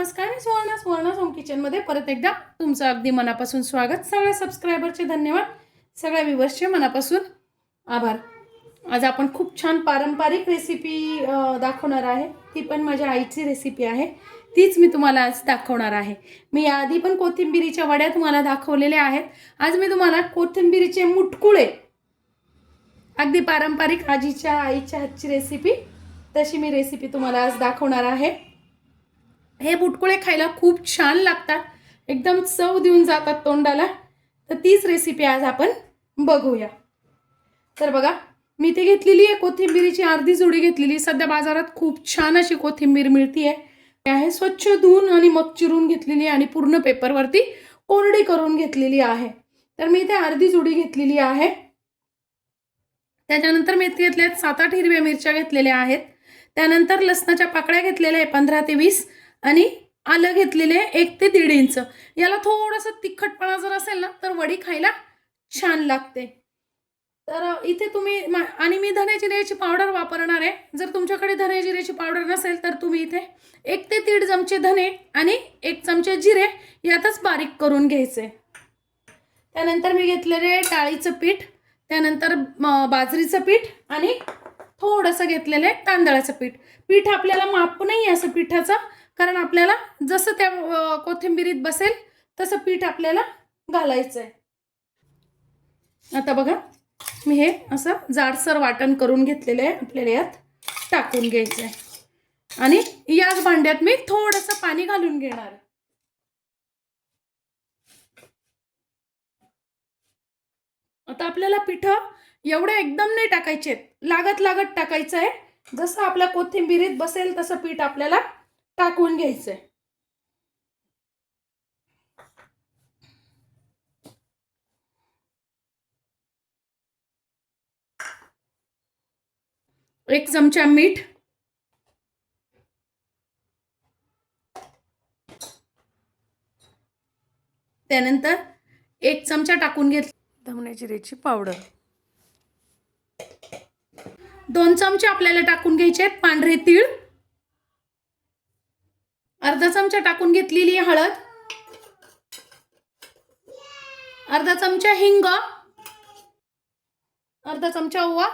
नमस्कार, मी सुवर्णा होम किचनमध्ये परत एकदा तुमचं अगदी मनापासून स्वागत। सगळ्या सबस्क्रायबरचे धन्यवाद, सगळ्या व्ह्यूअर्सचे मनापासून आभार। आज आपण खूप छान पारंपरिक रेसिपी दाखवणार आहे। ती पण माझ्या आईची रेसिपी आहे, तीच मी तुम्हाला आज दाखवणार आहे। मी याआधी पण कोथिंबीरीच्या वड्या तुम्हाला दाखवलेल्या आहेत। आज मी तुम्हाला कोथिंबीरीचे मुटकुळे, अगदी पारंपरिक आजीच्या आईच्या हातची रेसिपी, तशी मी रेसिपी तुम्हाला आज दाखवणार आहे। हे मुटकुळे खायला खूप छान लागतात, एकदम चव देऊन जातात तोंडाला। तर तीच रेसिपी आज आपण बघूया। तर बघा, मी ते घेतलेली आहे कोथिंबीरीची अर्धी जुडी घेतलेली। सध्या बाजारात खूप छान अशी कोथिंबीर मिळते। स्वच्छ धुवून आणि मग चिरून घेतलेली आणि पूर्ण पेपरवरती कोरडी करून घेतलेली आहे। तर मी इथे अर्धी जुडी घेतलेली आहे। त्याच्यानंतर मेथी घेतल्यात, 7-8 हिरव्या मिरच्या घेतलेल्या आहेत। त्यानंतर लसणाच्या पाकळ्या घेतलेल्या आहे 15 ते 20 आणि आलं घेतलेले 1 ते 1.5 इंच। याला थोडंसं तिखटपणा जर असेल ना तर वडी खायला छान लागते। तर इथे तुम्ही आणि मी धने जिऱ्याची पावडर वापरणार आहे। जर तुमच्याकडे धने जिऱ्याची पावडर नसेल तर तुम्ही इथे 1 ते 1.5 चमचे धने आणि 1 चमचे जिरे यातच बारीक करून घ्यायचे। त्यानंतर मी घेतलेले डाळीचं पीठ, त्यानंतर बाजरीचं पीठ आणि थोडंसं घेतलेलं आहे तांदळाचं पीठ। पीठ आपल्याला माप नाही असं पिठाचं, कारण आपल्याला जसं त्या कोथिंबीरीत बसेल तसं पीठ आपल्याला घालायचं आहे। आता बघा, मी हे असं जाडसर वाटण करून घेतलेलं आहे, आपल्याला यात टाकून घ्यायचं आहे आणि याच भांड्यात मी थोडंसं पाणी घालून घेणार आहे। आता आपल्याला पीठ एवढे एकदम नाही टाकायचे, लागत लागत टाकायचं आहे। जसं आपल्या कोथिंबीरीत बसेल तसं पीठ आपल्याला टाकून घ्यायचंय। एक चमचा मीठ, त्यानंतर 1 चमचा टाकून घेतली धने जिऱ्याची पावडर, 2 चमचे आपल्याला टाकून घ्यायचे पांढरे तीळ, अर्धा चमचा टाकून घेतलेली हळद, अर्धा चमचा हिंग, अर्धा चमचा ओवा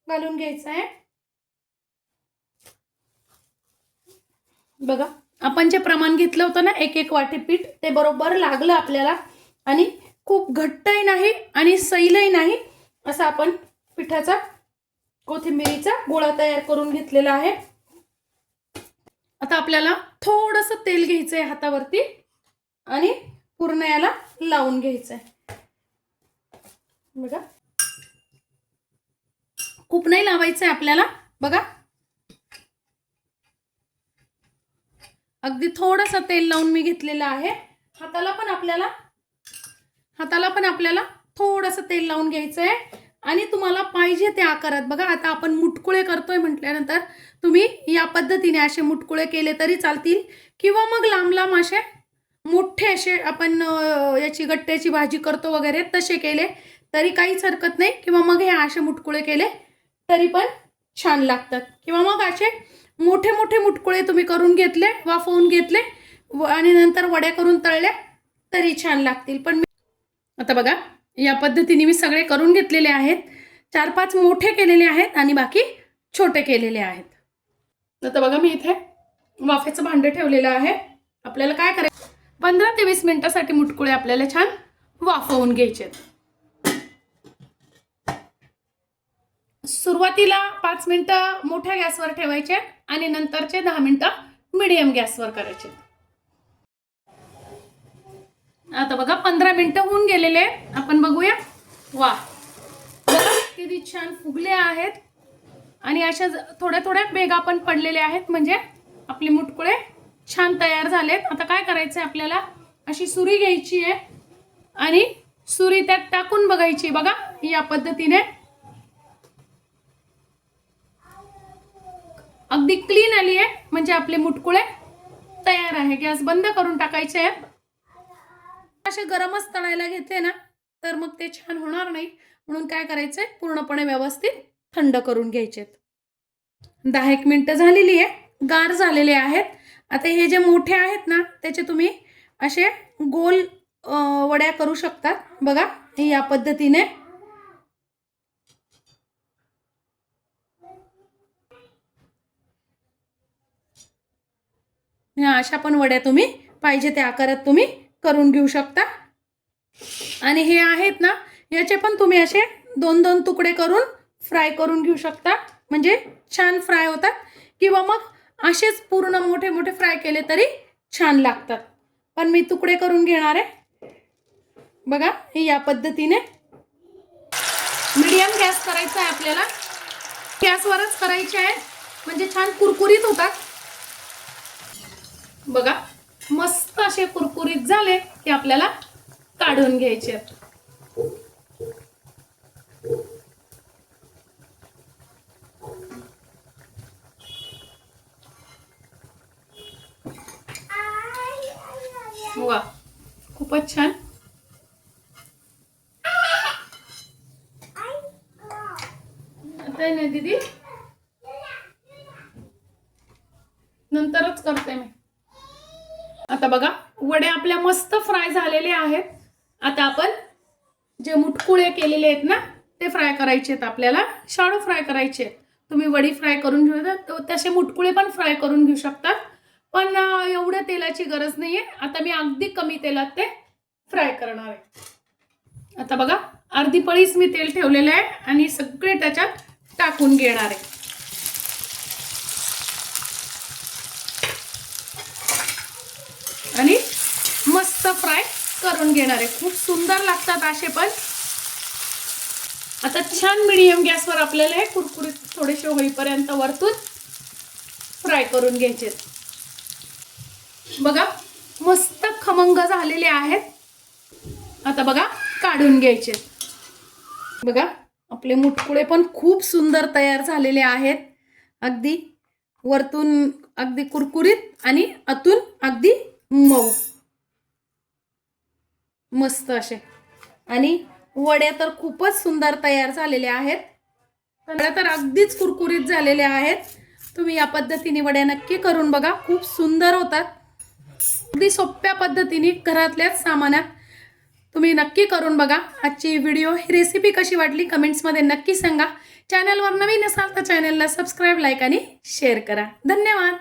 घालून घ्यायचा आहे। बघा, आपण जे प्रमाण घेतलं होतं ना 1-1 वाटी पीठ, ते बरोबर लागलं आपल्याला आणि खूप घट्टही नाही आणि सैलही नाही, असं आपण पिठाचा कोथिंबीरीचा गोळा तयार करून घेतलेला आहे। आता आपल्याला थोडंसं तेल घ्यायचंय हातावरती आणि पूर्ण याला लावून घ्यायचंय। बघा, खूप नाही लावायचंय आपल्याला, बघा अगदी थोडंसं तेल लावून मी घेतलेलं आहे। हाताला पण आपल्याला थोडंसं तेल लावून घ्यायचंय आणि तुम्हाला पाहिजे त्या आकारात, बघा आता आपण मुटकुळे करतोय म्हटल्यानंतर तुम्ही या पद्धतीने असे मुटकुळे केले तरी चालतील, किंवा मग लांब लांब असे मोठे असे आपण याची गट्ट्याची भाजी करतो वगैरे तसे केले तरी काहीच हरकत नाही, किंवा मग हे असे मुटकुळे केले तरी पण छान लागतात, किंवा मग असे मोठे मोठे मुटकुळे तुम्ही करून घेतले, वाफवून घेतले आणि नंतर वड्या करून तळल्या तरी छान लागतील। पण आता बघा, या पद्धतीने मी सगळे करून घेतलेले आहेत। 4-5 मोठे केलेले आहेत आणि बाकी छोटे केलेले आहेत। आता बघा, मी इथे वाफेचं भांडं ठेवलेलं आहे। आपल्याला काय करायचं, 15 ते 20 मिनिटासाठी मुटकुळे आपल्याला छान वाफवून घ्यायचे। सुरुवातीला 5 मिनिटं मोठ्या गॅसवर ठेवायचे आणि नंतरचे 10 मिनिटं मीडियम गॅसवर करायचे। आता बघा, 15 मिनिटं होऊन गेलेले आहेत, आपण बघूया। वा, किती छान फुगले आहेत आणि अशा थोड्या थोड्या भेगा पण पडलेले आहेत, म्हणजे आपले मुटकुळे छान तयार झालेत। आता काय करायचं आहे, आपल्याला अशी सुरी घ्यायची आहे आणि सुरी त्यात टाकून बघायची। बघा, या पद्धतीने अगदी क्लीन आली आहे, म्हणजे आपले मुटकुळे तयार आहे। गॅस बंद करून टाकायचे आहेत। असे गरमच तळायला घेतले ना तर मग ते छान होणार नाही, म्हणून काय करायचंय, पूर्णपणे व्यवस्थित थंड करून घ्यायचे। 10-1 मिनिटं झालेली आहे, गार झालेले आहेत आता हे जे मोठे आहेत ना त्याचे तुम्ही असे गोल वड्या करू शकता बघा या पद्धतीने। या अशा पण वड्या तुम्ही पाहिजे त्या आकारात तुम्ही करून घेऊ शकता। आणि हे आहेत ना याचे पण तुम्ही असे 2-2 तुकडे करून फ्राय करून घेऊ शकता, म्हणजे छान फ्राय होतात, किंवा मग असेच पूर्ण मोठे मोठे फ्राय केले तरी छान लागतात। पण मी तुकडे करून घेणार आहे बघा हे या पद्धतीने। मीडियम गॅस करायचा आहे आपल्याला, गॅसवरच करायचे आहे म्हणजे छान कुरकुरीत होतात बघा। मस्त असे कुरकुरीत झाले की आपल्याला काढून घ्यायचे। वा खूपच छान। आता नाही दीदी नंतरच करते मी। आता बघा वडे आपल्या मस्त फ्राय झालेले आहेत। आता आपण जे मुटकुळे केलेले आहेत ना ते फ्राय करायचे आहेत, आपल्याला शाडो फ्राय करायचे आहेत। तुम्ही वडी फ्राय करून घेऊ तसे मुटकुळे पण फ्राय करून घेऊ शकता, पण एवढ्या तेलाची गरज नाहीये। आता मी अगदी कमी तेलात ते फ्राय करणार आहे। आता बघा अर्धी पळीच मी तेल ठेवलेलं आहे आणि सगळे त्याच्यात टाकून घेणार आहे। आणि मस्त फ्राय करून घेणार आहे, खूप सुंदर लागतात असे पण। आता छान मीडियम गॅसवर आपल्याला हे कुरकुरीत थोडेसे होईपर्यंत वरतून फ्राय करून घ्यायचे। बघा मस्त खमंग झालेले आहेत। आता बघा काढून घ्यायचे। बघा आपले मुटकुळे पण खूप सुंदर तयार झालेले आहेत, अगदी वरतून अगदी कुरकुरीत आणि आतून अगदी मऊ मस्त असे। आणि वड्या तर खूपच सुंदर तयार झालेले आहेत, वड्या तर अगदीच कुरकुरीत झालेले आहेत। तुम्ही या पद्धतीने वड्या नक्की करून बघा, खूप सुंदर होतात। अगदी सोप्या पद्धतीने घरातल्याच सामानात तुम्ही नक्की करून बघा। आजची व्हिडिओ ही रेसिपी कशी वाटली कमेंट्समध्ये नक्की सांगा। चॅनलवर नवीन असाल तर चॅनलला सबस्क्राइब, लाईक आणि शेअर करा। धन्यवाद।